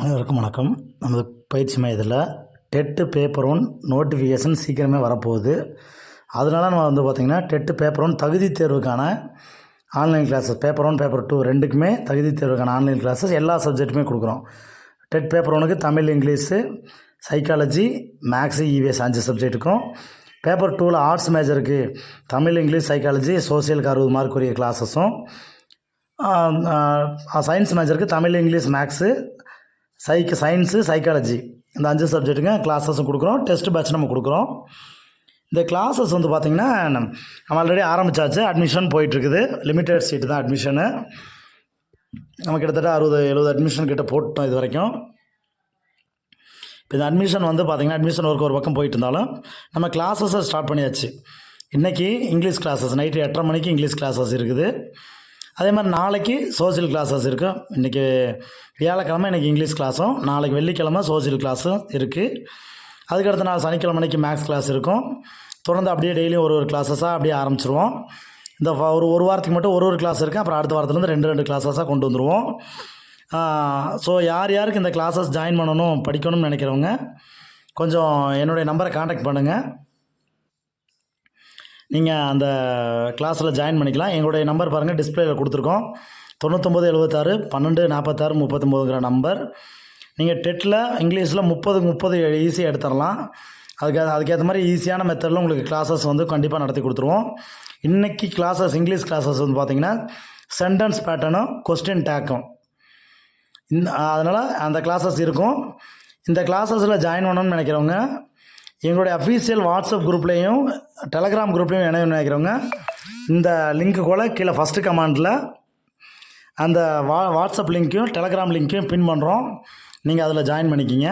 அனைவருக்கும் வணக்கம். நமது பயிற்சி மையத்தில் டெட்டு பேப்பர் 1 நோட்டிஃபிகேஷன் சீக்கிரமே வரப்போகுது. அதனால் நம்ம பார்த்திங்கன்னா டெட்டு பேப்பர் 1 தகுதி தேர்வுக்கான ஆன்லைன் கிளாஸஸ் பேப்பர் 1 பேப்பர் 2 ரெண்டுக்குமே தகுதி தேர்வுக்கான ஆன்லைன் கிளாஸஸ் எல்லா சப்ஜெக்ட்டுமே கொடுக்குறோம். டெட் பேப்பர் 1க்கு Tamil, English, psychology, maths, EVS 5 சப்ஜெக்ட்டுக்கும், பேப்பர் 2ல் ஆர்ட்ஸ் மேஜருக்கு தமிழ், இங்கிலீஷ், சைக்காலஜி, சோசியலுக்கு 60 மார்க்குரிய கிளாஸஸும், சயின்ஸ் மேஜருக்கு Tamil, English, maths, science, psychology இந்த 5 சப்ஜெக்ட்டுங்க கிளாஸஸும் கொடுக்குறோம். டெஸ்ட் பேட்ச் நம்ம கொடுக்குறோம். இந்த கிளாஸஸ் பார்த்திங்கன்னா நம்ம ஆல்ரெடி ஆரம்பித்தாச்சு. அட்மிஷன் போயிட்டுருக்குது. லிமிட்டட் சீட்டு தான் அட்மிஷனு. நம்ம கிட்டத்தட்ட 60-70 அட்மிஷன் கிட்ட போட்டோம் இது வரைக்கும். இப்போ இந்த அட்மிஷன் பார்த்திங்கன்னா அட்மிஷன் ஒர்க் ஒரு பக்கம் போயிட்டு இருந்தாலும் நம்ம கிளாஸஸை ஸ்டார்ட் பண்ணியாச்சு. இன்றைக்கி இங்கிலீஷ் கிளாஸஸ் நைட்டு 8:30 மணிக்கு இங்கிலீஷ் கிளாஸஸ் இருக்குது. அதே மாதிரி நாளைக்கு சோசியல் கிளாஸஸ் இருக்கும். இன்றைக்கி வியாழக்கிழமை இன்றைக்கி இங்கிலீஷ் கிளாஸும், நாளைக்கு வெள்ளிக்கிழமை சோசியல் கிளாஸும் இருக்குது. அதுக்கடுத்த நாள் சனிக்கிழமை அன்றைக்கி மேக்ஸ் கிளாஸ் இருக்கும். தொடர்ந்து அப்படியே டெய்லியும் ஒரு கிளாஸஸாக அப்படியே ஆரம்பிச்சிருவோம். இந்த ஒரு வாரத்துக்கு மட்டும் ஒரு கிளாஸ் இருக்குது. அப்புறம் அடுத்த வாரத்துலேருந்து 2 கிளாஸஸாக கொண்டு வந்துடுவோம். ஸோ யாருக்கு இந்த கிளாஸஸ் ஜாயின் பண்ணணும், படிக்கணும்னு நினைக்கிறவங்க கொஞ்சம் என்னுடைய நம்பரை காண்டாக்ட் பண்ணுங்கள். நீங்கள் அந்த கிளாஸில் ஜாயின் பண்ணிக்கலாம். எங்களுடைய நம்பர் பாருங்கள், டிஸ்பிளேயில் கொடுத்துருக்கோம். 9976 12 46 39ங்கிற நம்பர். நீங்கள் டெட்டில் இங்கிலீஷில் 30 ஈஸியாக எடுத்துடலாம். அதுக்கேற்ற மாதிரி ஈஸியான மெத்தடில் உங்களுக்கு கிளாஸஸ் கண்டிப்பாக நடத்தி கொடுத்துருவோம். இன்றைக்கி கிளாஸஸ் இங்கிலீஷ் கிளாஸஸ் பார்த்திங்கன்னா சென்டென்ஸ் பேட்டர்னும் கொஸ்டின் டேக்கும் அதனால் அந்த கிளாஸஸ் இருக்கும். இந்த கிளாஸஸில் ஜாயின் பண்ணணும்னு நினைக்கிறவங்க எங்களுடைய அஃபீஷியல் வாட்ஸ்அப் குரூப்லேயும் டெலகிராம் குரூப்லேயும் இணையணும்னு நினைக்கிறவங்க இந்த லிங்க்கு கூட கீழே ஃபஸ்ட்டு கமெண்டில் அந்த வாட்ஸ்அப் லிங்க்கையும் டெலகிராம் லிங்க்கையும் பின் பண்ணுறோம். நீங்கள் அதில் ஜாயின் பண்ணிக்கிங்க.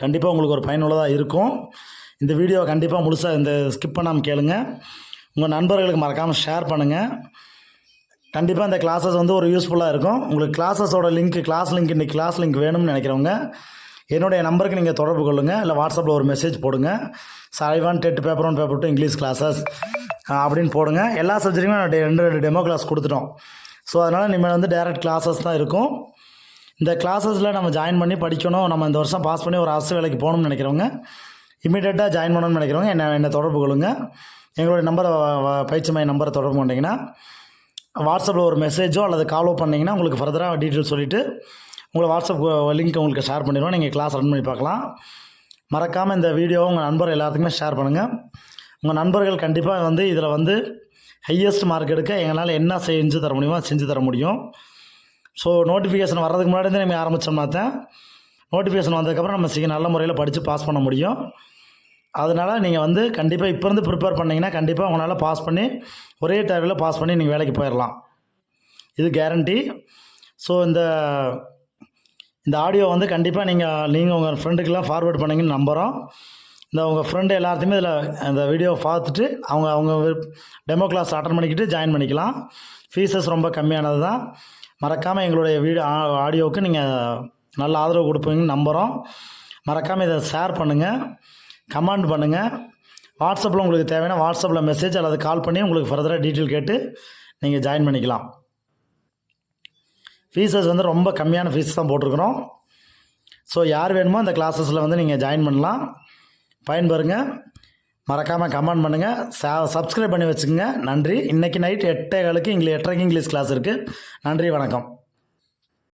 கண்டிப்பாக உங்களுக்கு ஒரு பயனுள்ளதாக இருக்கும். இந்த வீடியோவை கண்டிப்பாக முழுசாக இந்த ஸ்கிப் பண்ணாமல் கேளுங்க. உங்கள் நண்பர்களுக்கு மறக்காமல் ஷேர் பண்ணுங்கள். கண்டிப்பாக இந்த கிளாஸஸ் ஒரு யூஸ்ஃபுல்லாக இருக்கும். உங்களுக்கு கிளாஸஸோட லிங்க் இன்றைக்கி கிளாஸ் லிங்க் வேணும்னு நினைக்கிறவங்க என்னுடைய நம்பருக்கு நீங்கள் தொடர்பு கொள்ளுங்கள். இல்லை வாட்ஸ்அப்பில் ஒரு மெசேஜ் போடுங்க. சாய்வான் TET paper 1 paper 2 English classes அப்படின்னு போடுங்க. எல்லா சப்ஜெக்ட்டுமே நான் 2 டெமோ கிளாஸ் கொடுத்துட்டோம். ஸோ அதனால் இனிமேல் டைரக்ட் கிளாஸஸ் தான் இருக்கும். இந்த கிளாஸஸில் நம்ம ஜாயின் பண்ணி படிக்கணும், நம்ம இந்த வருஷம் பாஸ் பண்ணி ஒரு அரசு வேலைக்கு போகணும்னு நினைக்கிறவங்க, இமீடியட்டாக ஜாயின் பண்ணணும்னு நினைக்கிறவங்க என்னை தொடர்பு கொள்ளுங்கள். எங்களுடைய நம்பரை பயிற்சி மைய நம்பரை தொடர்பு பண்ணிங்கன்னா வாட்ஸ்அப்பில் ஒரு மெசேஜோ அல்லது காலோ பண்ணிங்கன்னா உங்களுக்கு ஃபர்தராக டீட்டெயில் சொல்லிவிட்டு உங்களை வாட்ஸ்அப் லிங்க் உங்களுக்கு ஷேர் பண்ணிடுவோம். நீங்கள் கிளாஸ் அட்டன் பண்ணி பார்க்கலாம். மறக்காமல் இந்த வீடியோவை உங்கள் நண்பர் எல்லாத்துக்குமே ஷேர் பண்ணுங்கள். உங்கள் நண்பர்கள் கண்டிப்பாக இதில் ஹையஸ்ட் மார்க் எடுக்க எங்களால் என்ன செஞ்சு தர முடியுமோ செஞ்சு தர முடியும். ஸோ நோட்டிஃபிகேஷன் வர்றதுக்கு முன்னாடி நம்ம ஆரம்பித்தோம்னா தான் நோட்டிஃபிகேஷன் வந்ததுக்கப்புறம் நம்ம நல்ல முறையில் படித்து பாஸ் பண்ண முடியும். அதனால் நீங்கள் கண்டிப்பாக இப்போ இருந்து ப்ரிப்பேர் பண்ணிங்கன்னா கண்டிப்பாக உங்களால் பாஸ் பண்ணி ஒரே டைமில் பாஸ் பண்ணி நீங்கள் வேலைக்கு போயிடலாம். இது கேரண்டி. ஸோ இந்த ஆடியோ கண்டிப்பாக நீங்கள் உங்கள் ஃப்ரெண்டுக்கெல்லாம் ஃபார்வேர்ட் பண்ணிங்கன்னு நம்புகிறோம். உங்கள் ஃப்ரெண்டு எல்லாத்தையுமே இதில் இந்த வீடியோவை பார்த்துட்டு அவங்க டெமோ கிளாஸ் அட்டன் பண்ணிக்கிட்டு ஜாயின் பண்ணிக்கலாம். ஃபீஸஸ் ரொம்ப கம்மியானது தான். மறக்காமல் எங்களுடைய ஆடியோவுக்கு நீங்கள் நல்ல ஆதரவு கொடுப்பீங்கன்னு நம்புகிறோம். மறக்காமல் இதை ஷேர் பண்ணுங்கள், கமெண்ட் பண்ணுங்கள். வாட்ஸ்அப்பில் உங்களுக்கு தேவையான வாட்ஸ்அப்பில் மெசேஜ் அல்லது கால் பண்ணி உங்களுக்கு ஃபர்தராக டீட்டெயில் கேட்டு நீங்கள் ஜாயின் பண்ணிக்கலாம். ஃபீஸஸ் ரொம்ப கம்மியான ஃபீஸ் தான் போட்டிருக்கிறோம். ஸோ யார் வேணுமோ அந்த கிளாஸஸில் நீங்கள் ஜாயின் பண்ணலாம். பயன்பெறுங்க. மறக்காமல் கமெண்ட் பண்ணுங்கள், சப்ஸ்கிரைப் பண்ணி வச்சுக்கோங்க. நன்றி. இன்றைக்கி நைட் 8:15 8:30 இங்கிலீஷ் கிளாஸ் இருக்குது. நன்றி, வணக்கம்.